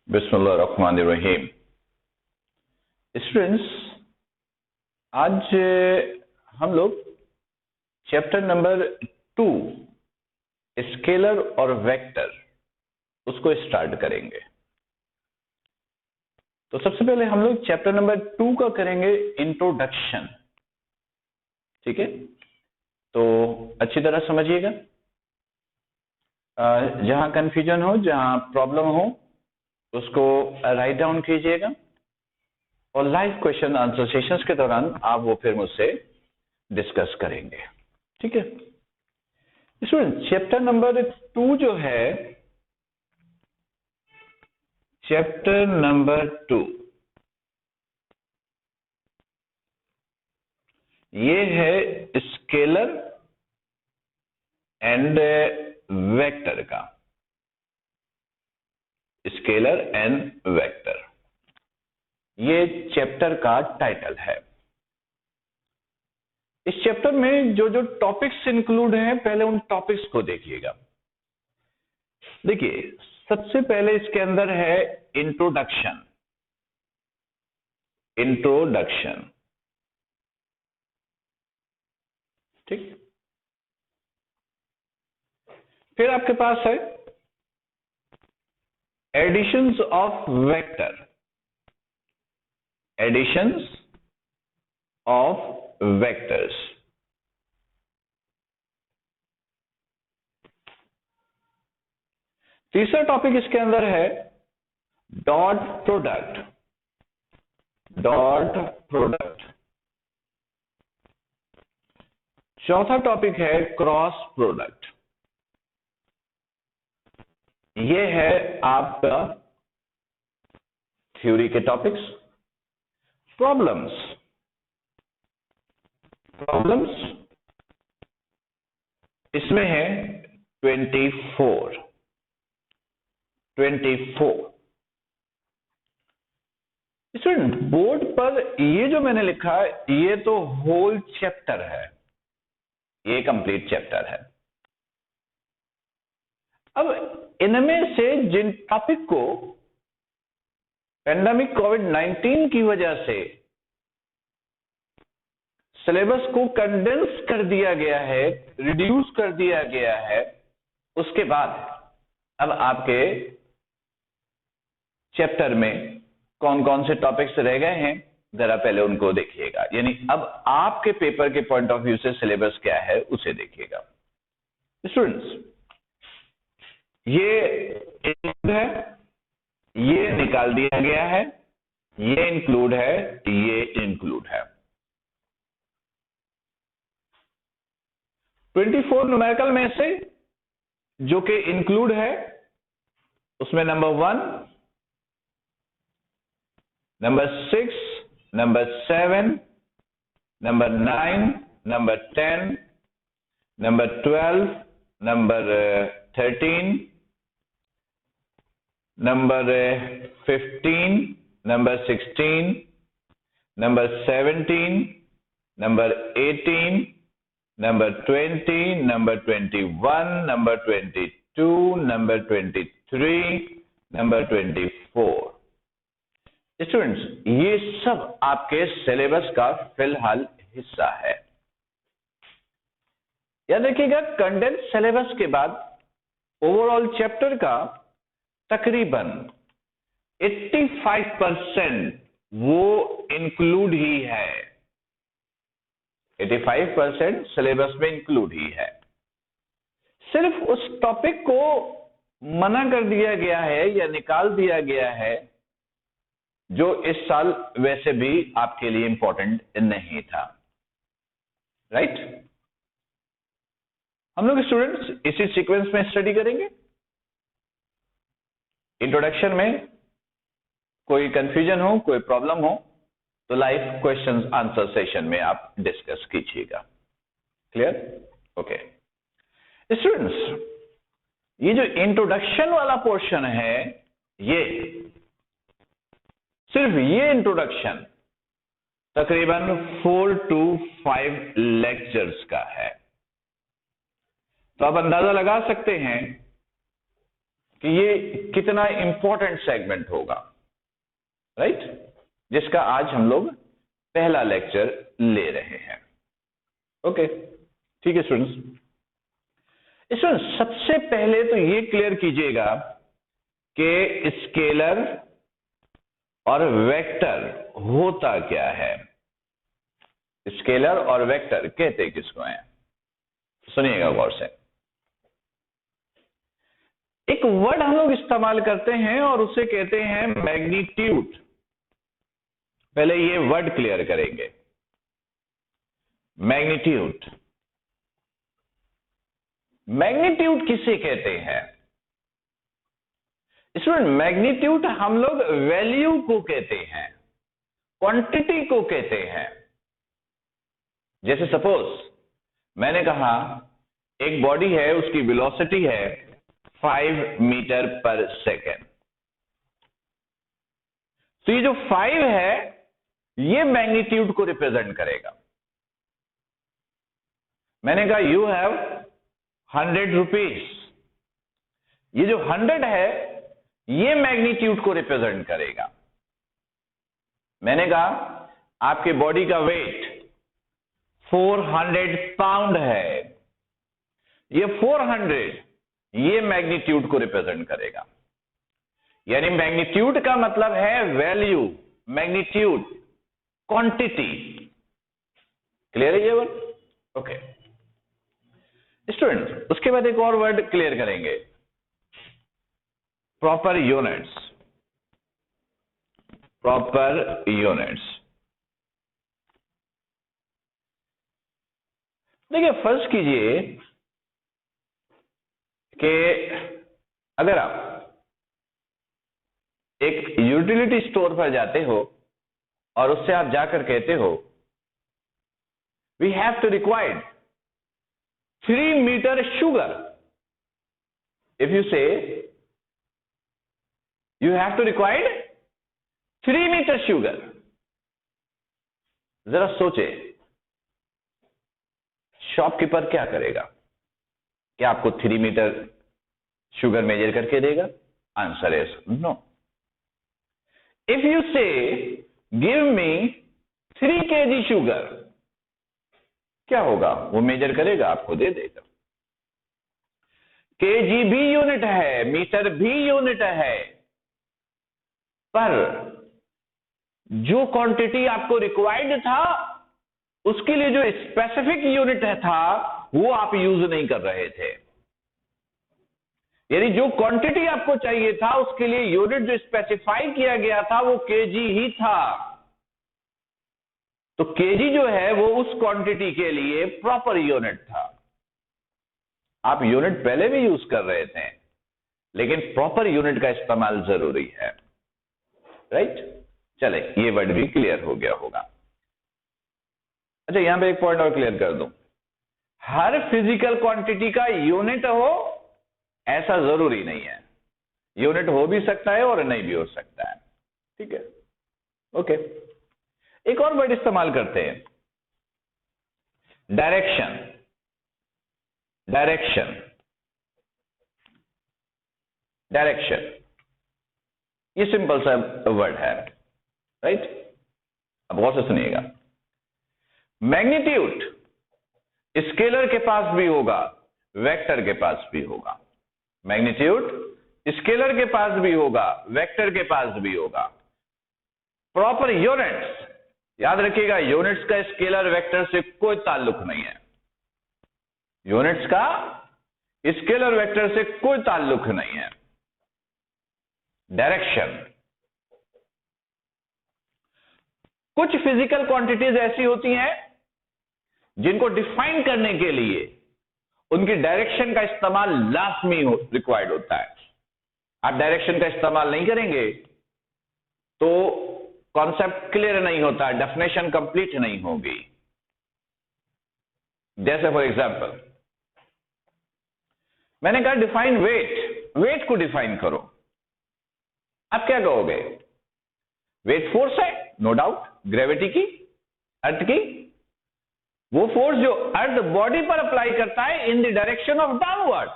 बिस्मिल्लाहिर्रहमानिर्रहीम। स्टूडेंट्स, आज हम लोग चैप्टर नंबर 2 स्केलर और वेक्टर उसको स्टार्ट करेंगे। तो सबसे पहले हम लोग चैप्टर नंबर 2 का करेंगे इंट्रोडक्शन। ठीक है, तो अच्छी तरह समझिएगा। जहां कंफ्यूजन हो, जहां प्रॉब्लम हो, उसको राइट डाउन कीजिएगा और लाइव क्वेश्चन आंसर सेशंस के दौरान आप वो फिर मुझसे डिस्कस करेंगे। ठीक है स्टूडेंट, चैप्टर नंबर 2 जो है, चैप्टर नंबर 2 ये है स्केलर एंड वेक्टर का। स्केलर एंड वेक्टर ये चैप्टर का टाइटल है। इस चैप्टर में जो जो टॉपिक्स इंक्लूड हैं, पहले उन टॉपिक्स को देखिएगा। देखिए, सबसे पहले इसके अंदर है इंट्रोडक्शन। इंट्रोडक्शन, ठीक। फिर आपके पास है additions of vector. Additions of vectors. तीसरा टॉपिक इसके अंदर है डॉट प्रोडक्ट। Dot product. चौथा टॉपिक है क्रॉस प्रोडक्ट। ये है आपका थ्योरी के टॉपिक्स। प्रॉब्लम्स। प्रॉब्लम्स इसमें है 24। स्टूडेंट, बोर्ड पर ये जो मैंने लिखा है, ये तो होल चैप्टर है, ये कंप्लीट चैप्टर है। अब इनमें से जिन टॉपिक को पेंडेमिक कोविड-19 की वजह से सिलेबस को कंडेंस कर दिया गया है, रिड्यूस कर दिया गया है, उसके बाद अब आपके चैप्टर में कौन कौन से टॉपिक्स रह गए हैं, जरा पहले उनको देखिएगा। यानी अब आपके पेपर के पॉइंट ऑफ व्यू से सिलेबस क्या है उसे देखिएगा। स्टूडेंट्स, ये है, ये निकाल दिया गया है, ये इंक्लूड है, ये इंक्लूड है। 24 न्यूमेरिकल में से जो कि इंक्लूड है, उसमें number 1, number 6, number 7, number 9, number 10, number 12, number 13, number 15, number 16, number 17, number 18, number 20, number 21, number 22, number 23, number 24। Students, ये सब आपके सिलेबस का फिलहाल हिस्सा है। याद रखिएगा, कंडेंस सिलेबस के बाद ओवरऑल चैप्टर का तकरीबन 85% वो इंक्लूड ही है। 85% सिलेबस में इंक्लूड ही है। सिर्फ उस टॉपिक को मना कर दिया गया है या निकाल दिया गया है जो इस साल वैसे भी आपके लिए इंपॉर्टेंट नहीं था। राइट? हम लोग स्टूडेंट्स इसी सीक्वेंस में स्टडी करेंगे। इंट्रोडक्शन में कोई कंफ्यूजन हो, कोई प्रॉब्लम हो, तो लाइव क्वेश्चंस आंसर सेशन में आप डिस्कस कीजिएगा। क्लियर? ओके स्टूडेंट्स, ये जो इंट्रोडक्शन वाला पोर्शन है, ये सिर्फ ये इंट्रोडक्शन तकरीबन 4 to 5 लेक्चर्स का है। तो आप अंदाजा लगा सकते हैं कि ये कितना इंपॉर्टेंट सेगमेंट होगा, राइट, जिसका आज हम लोग पहला लेक्चर ले रहे हैं। ओके, ठीक है स्टूडेंट्स। सबसे पहले तो ये क्लियर कीजिएगा कि स्केलर और वेक्टर होता क्या है। स्केलर और वेक्टर कहते किसको हैं, सुनिएगा गौर से। एक वर्ड हम लोग इस्तेमाल करते हैं और उसे कहते हैं मैग्नीट्यूड। पहले ये वर्ड क्लियर करेंगे, मैग्नीट्यूड। मैग्नीट्यूड किसे कहते हैं स्टूडेंट? मैग्नीट्यूड हम लोग वैल्यू को कहते हैं, क्वांटिटी को कहते हैं। जैसे सपोज मैंने कहा एक बॉडी है, उसकी वेलोसिटी है 5 मीटर पर सेकेंड। तो ये जो 5 है ये मैग्नीट्यूड को रिप्रेजेंट करेगा। मैंने कहा यू हैव 100 रुपीज। ये जो 100 है ये मैग्नीट्यूड को रिप्रेजेंट करेगा। मैंने कहा आपके बॉडी का वेट 400 पाउंड है, ये 400 ये मैग्नीट्यूड को रिप्रेजेंट करेगा। यानी मैग्नीट्यूड का मतलब है वैल्यू, मैग्नीट्यूड, क्वांटिटी। क्लियर है ये वर्ड? ओके स्टूडेंट, उसके बाद एक और वर्ड क्लियर करेंगे, प्रॉपर यूनिट्स। Proper units. देखिए फर्ज कीजिए कि अगर आप एक यूटिलिटी स्टोर पर जाते हो और उससे आप जाकर कहते हो we have to required 3 meter sugar. If you say you have to required 3 meter sugar, जरा सोचे शॉपकीपर क्या करेगा? क्या आपको 3 मीटर शुगर मेजर करके देगा? Answer is no. If you say give me 3 kg sugar, क्या होगा? वो मेजर करेगा, आपको दे देगा। केजी भी यूनिट है, मीटर भी यूनिट है, पर जो क्वांटिटी आपको रिक्वायर्ड था उसके लिए जो स्पेसिफिक यूनिट था वो आप यूज नहीं कर रहे थे। यानी जो क्वांटिटी आपको चाहिए था उसके लिए यूनिट जो स्पेसिफाई किया गया था वो केजी ही था। तो केजी जो है वो उस क्वांटिटी के लिए प्रॉपर यूनिट था। आप यूनिट पहले भी यूज कर रहे थे, लेकिन प्रॉपर यूनिट का इस्तेमाल जरूरी है, राइट? चले, ये वर्ड भी क्लियर हो गया होगा। अच्छा, यहां पे एक पॉइंट और क्लियर कर दूं, हर फिजिकल क्वांटिटी का यूनिट हो ऐसा जरूरी नहीं है। यूनिट हो भी सकता है और नहीं भी हो सकता है, ठीक है? ओके, एक और वर्ड इस्तेमाल करते हैं, डायरेक्शन। डायरेक्शन, डायरेक्शन, ये सिंपल सा वर्ड है, राइट? अब गौर से सुनिएगा, मैग्नीट्यूड स्केलर के पास भी होगा, वेक्टर के पास भी होगा। मैग्नीट्यूड स्केलर के पास भी होगा, वेक्टर के पास भी होगा। प्रॉपर यूनिट्स, याद रखिएगा, यूनिट्स का स्केलर वेक्टर से कोई ताल्लुक नहीं है। यूनिट्स का स्केलर वेक्टर से कोई ताल्लुक नहीं है। डायरेक्शन, कुछ फिजिकल क्वांटिटीज ऐसी होती हैं जिनको डिफाइन करने के लिए उनकी डायरेक्शन का इस्तेमाल लाजमी रिक्वायर्ड होता है। आप डायरेक्शन का इस्तेमाल नहीं करेंगे तो कॉन्सेप्ट क्लियर नहीं होता, डेफिनेशन कंप्लीट नहीं होगी। जैसे फॉर एग्जांपल मैंने कहा डिफाइन वेट, वेट को डिफाइन करो। आप क्या कहोगे? वेट फोर्स है, नो डाउट, ग्रेविटी की, अर्थ की, वो फोर्स जो अर्थ बॉडी पर अप्लाई करता है in the direction of downward.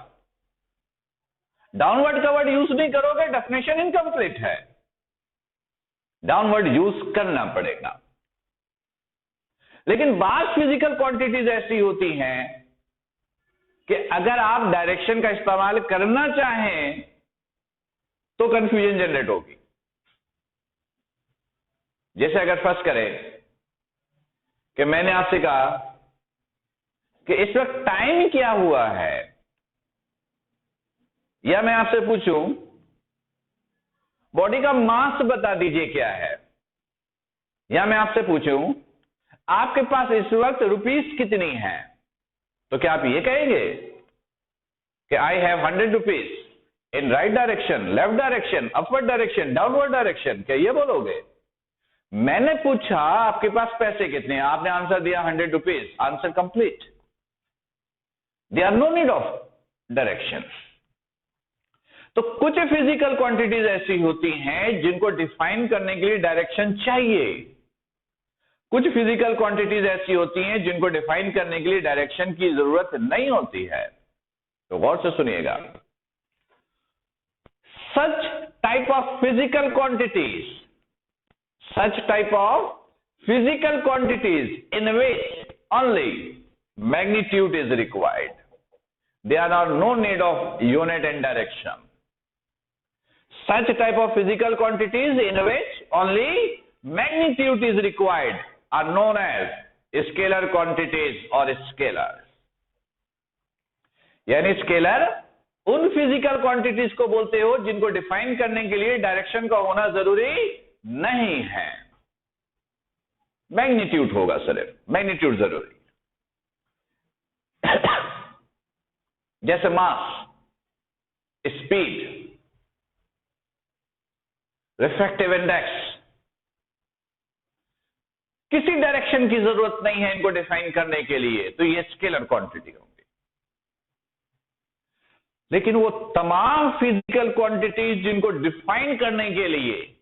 Downward का वर्ड यूज नहीं करोगे, डेफिनेशन इनकम्प्लीट है, डाउनवर्ड यूज करना पड़ेगा। लेकिन बात फिजिकल क्वांटिटीज ऐसी होती हैं कि अगर आप डायरेक्शन का इस्तेमाल करना चाहें तो कंफ्यूजन जनरेट होगी। जैसे अगर फर्स्ट करें कि मैंने आपसे कहा कि इस वक्त टाइम क्या हुआ है, या मैं आपसे पूछूं बॉडी का मास बता दीजिए क्या है, या मैं आपसे पूछूं आपके पास इस वक्त रुपीस कितनी है, तो क्या आप ये कहेंगे कि I have 100 rupees in right direction, left direction, upward direction, downward direction, क्या ये बोलोगे? मैंने पूछा आपके पास पैसे कितने हैं, आपने आंसर दिया 100 rupees, answer complete. They are no need of direction. तो कुछ फिजिकल क्वांटिटीज ऐसी होती हैं जिनको डिफाइन करने के लिए डायरेक्शन चाहिए, कुछ फिजिकल क्वांटिटीज ऐसी होती हैं जिनको डिफाइन करने के लिए डायरेक्शन की जरूरत नहीं होती है। तो गौर से सुनिएगा, सच type of physical quantities, such type of physical quantities in which only magnitude is required. There are no need of unit and direction. Such type of physical quantities in which only magnitude is required are known as scalar quantities or scalars. यानी scalar उन physical quantities को बोलते हो जिनको define करने के लिए direction का होना जरूरी नहीं है, मैग्नीट्यूड होगा, सिर्फ मैग्नीट्यूड जरूरी। जैसे मास, स्पीड, रिफ्रैक्टिव इंडेक्स, किसी डायरेक्शन की जरूरत नहीं है इनको डिफाइन करने के लिए, तो ये स्केलर क्वांटिटी होंगी। लेकिन वो तमाम फिजिकल क्वांटिटीज जिनको डिफाइन करने के लिए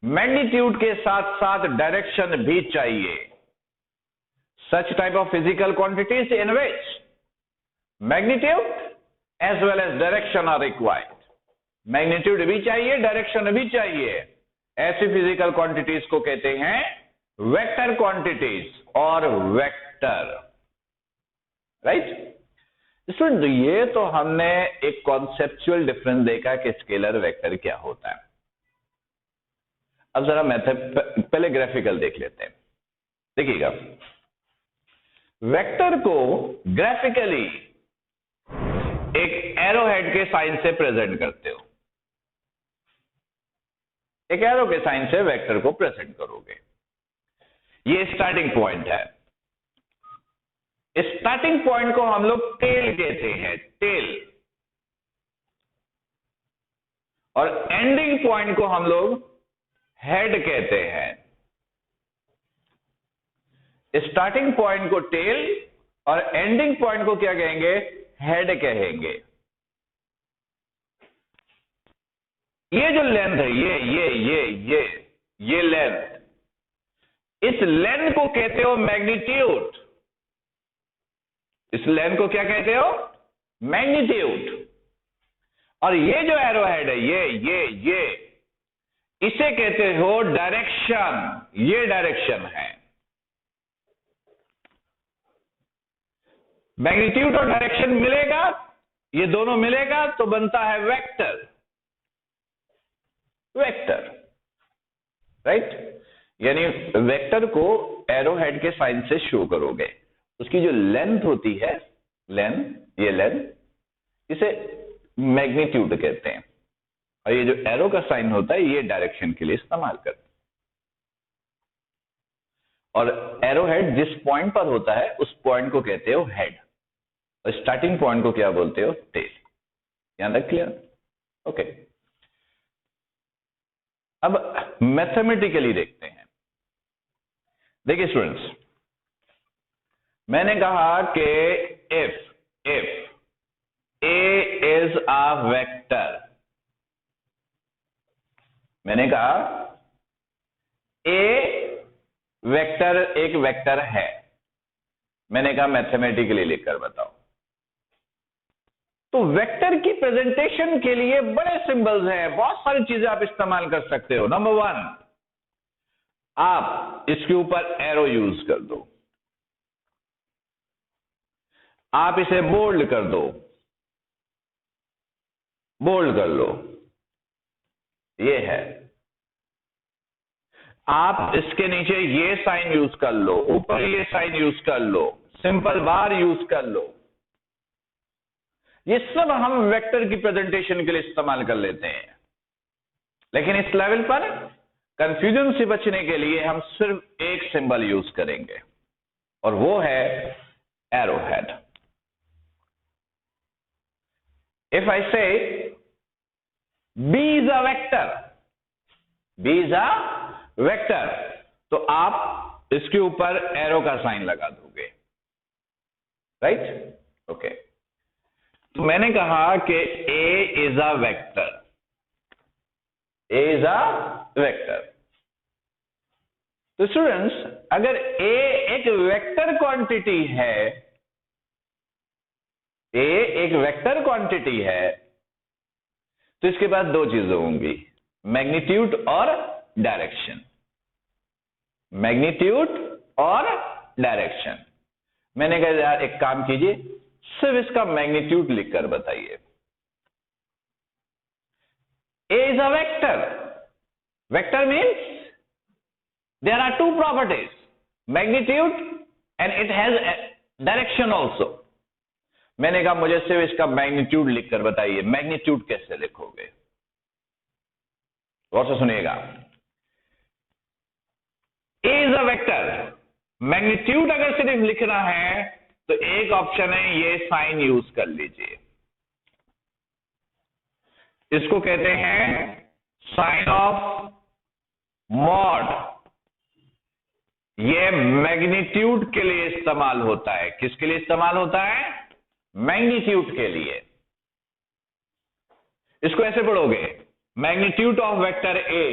मैग्नीट्यूड के साथ साथ डायरेक्शन भी चाहिए, such type of physical quantities in which magnitude as well as direction are required. Magnitude भी चाहिए, डायरेक्शन भी चाहिए, ऐसी फिजिकल क्वांटिटीज को कहते हैं वेक्टर क्वांटिटीज और वेक्टर, राइट। स्टूडेंट, ये तो हमने एक कॉन्सेप्चुअल डिफरेंस देखा कि स्केलर वेक्टर क्या होता है। अब जरा पहले ग्राफिकल देख लेते हैं। देखिएगा, वेक्टर को ग्राफिकली एक एरो हेड के साइन से प्रेजेंट करते हो, एक एरो के साइन से वेक्टर को प्रेजेंट करोगे। ये स्टार्टिंग पॉइंट है, स्टार्टिंग पॉइंट को हम लोग टेल कहते हैं, टेल, और एंडिंग पॉइंट को हम लोग हेड कहते हैं। स्टार्टिंग पॉइंट को टेल और एंडिंग पॉइंट को क्या कहेंगे? हेड कहेंगे। ये जो लेंथ है, ये लेंथ, इस लेंथ को कहते हो मैग्नीट्यूड। इस लेंथ को क्या कहते हो? मैग्नीट्यूड। और ये जो एरो हेड है, ये इसे कहते हो डायरेक्शन। ये डायरेक्शन है। मैग्नीट्यूड और डायरेक्शन मिलेगा, ये दोनों मिलेगा तो बनता है वेक्टर। Vector, right. यानी वेक्टर को एरो हेड के साइन से शो करोगे। उसकी जो लेंथ होती है, ये लेंथ, इसे मैग्नीट्यूड कहते हैं, और ये जो एरो का साइन होता है ये डायरेक्शन के लिए इस्तेमाल करते हैं। और एरो हेड जिस पॉइंट पर होता है उस पॉइंट को कहते हो हेड, और स्टार्टिंग पॉइंट को क्या बोलते हो? टेल। यहां तक क्लियर? ओके। अब मैथमेटिकली देखते हैं। देखिए स्टूडेंट्स, मैंने कहा कि if A is a vector, मैंने कहा ए वेक्टर एक वेक्टर है। मैंने कहा मैथमेटिकली लिखकर बताओ। तो वेक्टर की प्रेजेंटेशन के लिए बड़े सिंबल्स हैं, बहुत सारी चीजें आप इस्तेमाल कर सकते हो। नंबर 1, आप इसके ऊपर एरो यूज कर दो, आप इसे बोल्ड कर दो, बोल्ड कर लो, ये है। आप इसके नीचे ये साइन यूज कर लो, ऊपर ये साइन यूज कर लो, सिंपल बार यूज कर लो। ये सब हम वेक्टर की प्रेजेंटेशन के लिए इस्तेमाल कर लेते हैं, लेकिन इस लेवल पर कंफ्यूजन से बचने के लिए हम सिर्फ एक सिंबल यूज करेंगे और वो है एरो हेड। इफ आई से B is a vector, B is a vector, तो आप इसके ऊपर एरो का साइन लगा दोगे, राइट? ओके, तो मैंने कहा कि A is a vector, A is a vector। तो स्टूडेंट्स, अगर A एक वेक्टर क्वांटिटी है, A एक वेक्टर क्वांटिटी है, तो इसके बाद दो चीजें होंगी, मैग्नीट्यूड और डायरेक्शन। मैग्नीट्यूड और डायरेक्शन। मैंने कहा यार एक काम कीजिए, सिर्फ इसका मैग्नीट्यूड लिखकर बताइए। A is a vector. Vector means there are two properties, magnitude and it has a direction also. मैंने कहा मुझे सिर्फ इसका मैग्नीट्यूड लिखकर बताइए। मैग्नीट्यूड कैसे लिखोगे? गौर से सुनिएगा। A is a vector, magnitude अगर सिर्फ लिखना है तो एक ऑप्शन है, ये साइन यूज कर लीजिए, इसको कहते हैं साइन ऑफ मॉड। ये मैग्नीट्यूड के लिए इस्तेमाल होता है। किसके लिए इस्तेमाल होता है? मैग्नीट्यूड के लिए। इसको ऐसे पढ़ोगे, magnitude of vector A,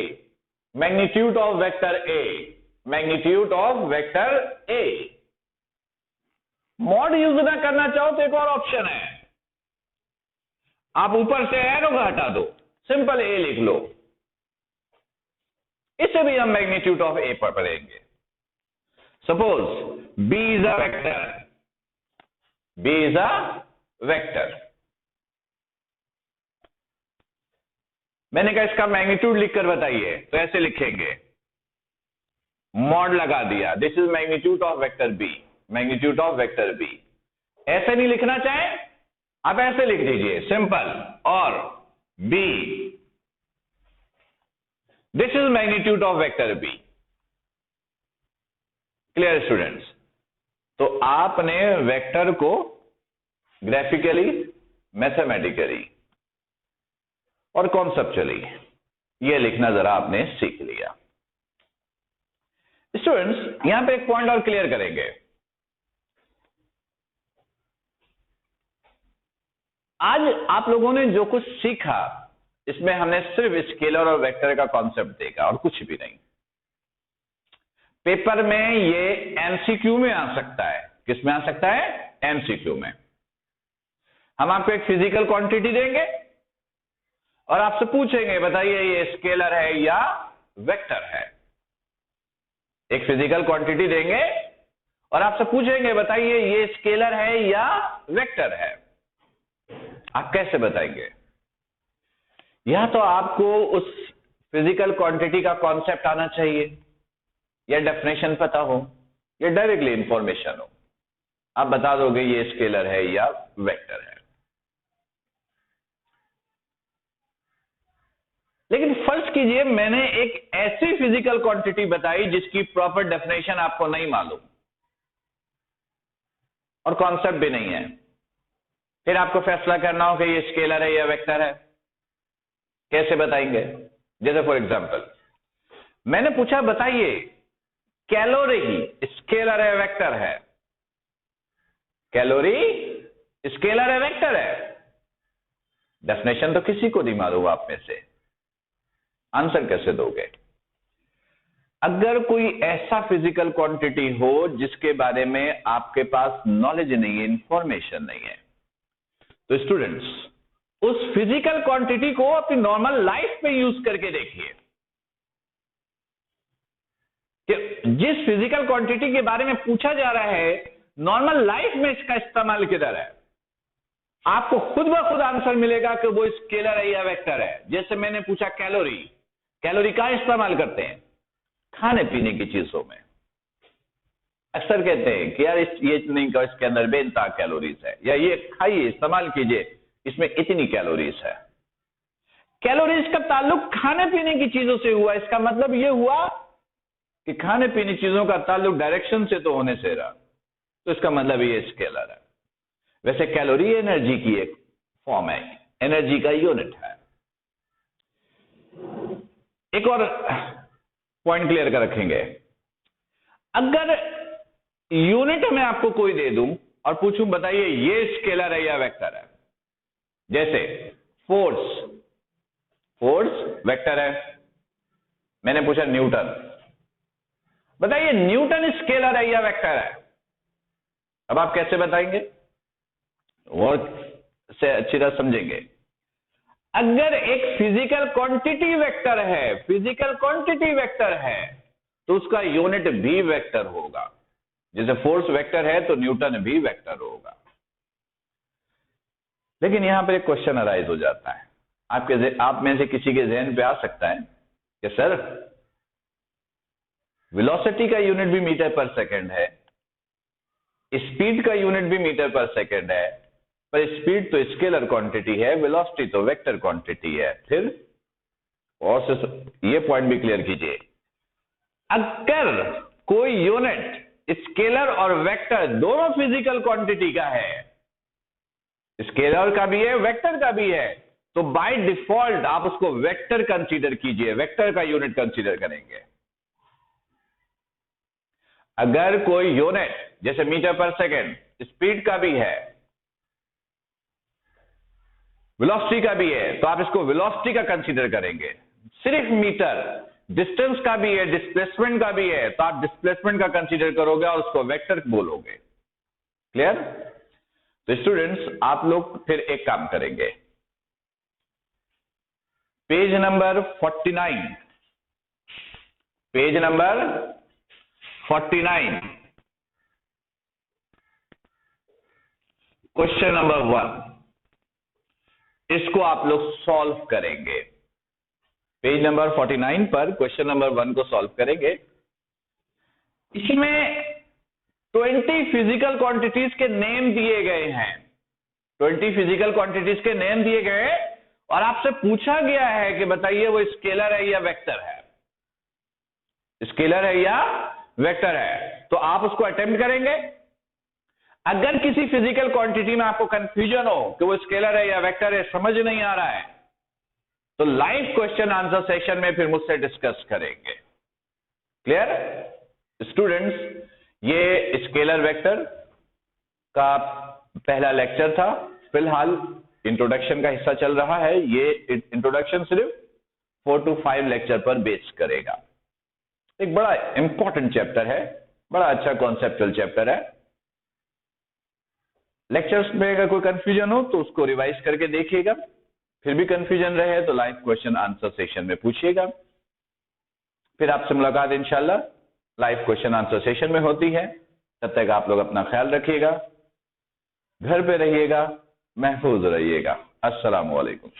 magnitude of vector A, magnitude of vector A. Mod use ना करना चाहो तो एक और ऑप्शन है, आप ऊपर से एरो को हटा दो, सिंपल ए लिख लो, इसे भी हम मैग्नीट्यूड ऑफ ए पर पढ़ेंगे। Suppose B is a vector, B is a vector। मैंने कहा इसका मैग्नीट्यूड लिखकर बताइए, तो ऐसे लिखेंगे, मॉड लगा दिया, this is magnitude of vector B, magnitude of vector B. ऐसे नहीं लिखना चाहे आप ऐसे लिख दीजिए, सिंपल, और B, this is magnitude of vector B. Clear students? तो आपने वेक्टर को ग्राफिकली, मैथमेटिकली और कॉन्सेप्चुअली ये लिखना जरा आपने सीख लिया। स्टूडेंट्स, यहां पे एक पॉइंट और क्लियर करेंगे। आज आप लोगों ने जो कुछ सीखा, इसमें हमने सिर्फ स्केलर और वेक्टर का कॉन्सेप्ट देखा और कुछ भी नहीं। पेपर में ये एमसीक्यू में आ सकता है। किस में आ सकता है? एमसीक्यू में। हम आपको एक फिजिकल क्वांटिटी देंगे और आपसे पूछेंगे बताइए ये स्केलर है या वेक्टर है। एक फिजिकल क्वांटिटी देंगे और आपसे पूछेंगे बताइए ये स्केलर है या वेक्टर है। आप कैसे बताएंगे? या तो आपको उस फिजिकल क्वांटिटी का कॉन्सेप्ट आना चाहिए, या डेफिनेशन पता हो, या डायरेक्टली इंफॉर्मेशन हो। आप बता दोगे ये स्केलर है या वेक्टर है। लेकिन फर्ज कीजिए मैंने एक ऐसी फिजिकल क्वांटिटी बताई जिसकी प्रॉपर डेफिनेशन आपको नहीं मालूम और कॉन्सेप्ट भी नहीं है। फिर आपको फैसला करना हो कि ये स्केलर है या वेक्टर है। कैसे बताएंगे? जैसे फॉर एग्जांपल मैंने पूछा बताइए कैलोरी स्केलर है वेक्टर है? कैलोरी स्केलर है वेक्टर है? डेफिनेशन तो किसी को नहीं मालूम आप में से, आंसर कैसे दोगे? अगर कोई ऐसा फिजिकल क्वांटिटी हो जिसके बारे में आपके पास नॉलेज नहीं है, इंफॉर्मेशन नहीं है, तो स्टूडेंट्स उस फिजिकल क्वांटिटी को अपनी नॉर्मल लाइफ में यूज करके देखिए कि जिस फिजिकल क्वांटिटी के बारे में पूछा जा रहा है नॉर्मल लाइफ में इसका इस्तेमाल किधर है। आपको खुद ब खुद आंसर मिलेगा कि वो स्केलर है या वेक्टर है। जैसे मैंने पूछा कैलोरी, कैलोरी कहां इस्तेमाल करते हैं? खाने पीने की चीजों में। अक्सर कहते हैं कि यार ये नहीं कहो, इसके अंदर बेनता कैलोरीज है, या ये खाइए, इस्तेमाल कीजिए, इसमें इतनी कैलोरीज है। कैलोरीज का ताल्लुक खाने पीने की चीजों से हुआ। इसका मतलब ये हुआ कि खाने पीने चीजों का ताल्लुक डायरेक्शन से तो होने से रहा, तो इसका मतलब ये स्केलर है। वैसे कैलोरी एनर्जी की एक फॉर्म है, एनर्जी का यूनिट है। एक और पॉइंट क्लियर कर रखेंगे, अगर यूनिट में आपको कोई दे दूं और पूछूं बताइए ये स्केलर है या वेक्टर है, जैसे फोर्स, फोर्स वेक्टर है। मैंने पूछा न्यूटन, बताइए न्यूटन स्केलर है या वेक्टर है। अब आप कैसे बताएंगे और से अच्छी तरह समझेंगे। अगर एक फिजिकल क्वांटिटी वेक्टर है, फिजिकल क्वांटिटी वेक्टर है, तो उसका यूनिट भी वेक्टर होगा। जैसे फोर्स वेक्टर है तो न्यूटन भी वेक्टर होगा। लेकिन यहां पर एक क्वेश्चन अराइज हो जाता है, आप में से किसी के जहन पे आ सकता है कि सर वेलोसिटी का यूनिट भी मीटर पर सेकंड है, स्पीड का यूनिट भी मीटर पर सेकंड है, पर स्पीड तो स्केलर क्वांटिटी है, वेलोसिटी तो वेक्टर क्वांटिटी है। फिर और से ये पॉइंट भी क्लियर कीजिए, अगर कोई यूनिट स्केलर और वेक्टर दोनों फिजिकल क्वांटिटी का है, स्केलर का भी है वेक्टर का भी है, तो बाय डिफॉल्ट आप उसको वेक्टर कंसीडर कीजिए, वेक्टर का यूनिट कंसीडर करेंगे। अगर कोई यूनिट जैसे मीटर पर सेकंड स्पीड का भी है, वेलोसिटी का भी है, तो आप इसको वेलोसिटी का कंसीडर करेंगे। सिर्फ मीटर डिस्टेंस का भी है, डिस्प्लेसमेंट का भी है, तो आप डिस्प्लेसमेंट का कंसीडर करोगे और उसको वेक्टर बोलोगे। क्लियर? तो स्टूडेंट्स आप लोग फिर एक काम करेंगे, page number 49, page number 49, question number 1, इसको आप लोग सॉल्व करेंगे। पेज नंबर 49 पर क्वेश्चन नंबर 1 को सॉल्व करेंगे। इसमें 20 फिजिकल क्वांटिटीज के नेम दिए गए हैं, 20 फिजिकल क्वांटिटीज के नेम दिए गए और आपसे पूछा गया है कि बताइए वो स्केलर है या वेक्टर है, स्केलर है या वेक्टर है। तो आप उसको अटेम्प्ट करेंगे। अगर किसी फिजिकल क्वांटिटी में आपको कंफ्यूजन हो कि वो स्केलर है या वेक्टर है, समझ नहीं आ रहा है, तो लाइव क्वेश्चन आंसर सेशन में फिर मुझसे डिस्कस करेंगे। क्लियर? स्टूडेंट्स, ये स्केलर वेक्टर का पहला लेक्चर था। फिलहाल इंट्रोडक्शन का हिस्सा चल रहा है। ये इंट्रोडक्शन सिर्फ 4 to 5 लेक्चर पर बेस करेगा। एक बड़ा इंपॉर्टेंट चैप्टर है, बड़ा अच्छा कॉन्सेप्चुअल चैप्टर है। लेक्चर्स में अगर कोई कंफ्यूजन हो तो उसको रिवाइज करके देखिएगा, फिर भी कंफ्यूजन रहे तो लाइव क्वेश्चन आंसर सेशन में पूछिएगा। फिर आपसे मुलाकात इंशाल्लाह लाइव क्वेश्चन आंसर सेशन में होती है। तब तक आप लोग अपना ख्याल रखिएगा, घर पे रहिएगा, महफूज रहिएगा। अस्सलाम वालेकुम।